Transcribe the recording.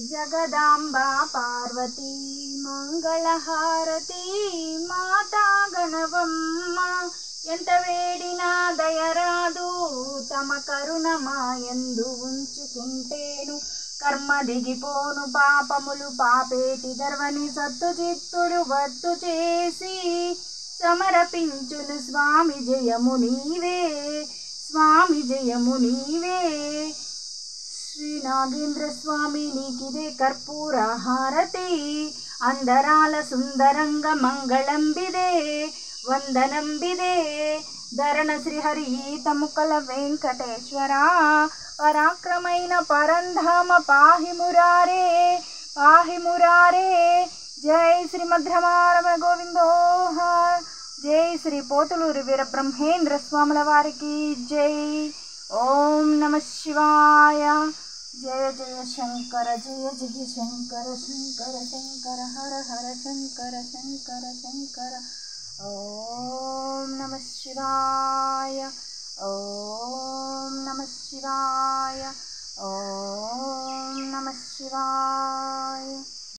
जगदांबा पार्वती मंगళహారతి माता गणवम्म ఎంత వేడినా దయరాదు తమ కరుణ మాయందు ఉంచుకుంటేను కర్మ దిగిపోను పాపములు పాపేటి గర్వని సత్తు చిత్తులు వత్తు చేసి సమర్పించును స్వామి జయము నీవే స్వామి జయము నీవే శ్రీ నాగేంద్ర స్వామి నీకిదే కర్పూర హారతి అందరాల సుందరంగ మంగళంబిదే వందనంబిదే ధరణ శ్రీహరితముకల వెంకటేశ్వర పరాక్రమైన పరంధామ పాహి మురారే జై శ్రీమద్రమారమ గోవిందో జై శ్రీ పోతులూరి వీర బ్రహ్మేంద్ర స్వాముల వారికి జై ఓం నమ శివాయ జయ జయ శంకర జయ జయ శంకర శంకర శంకర హర హర శంకర శంకర శంకర ఓం నమ శివాయ ఓం నమ శివాయ ఓం నమ శివాయ।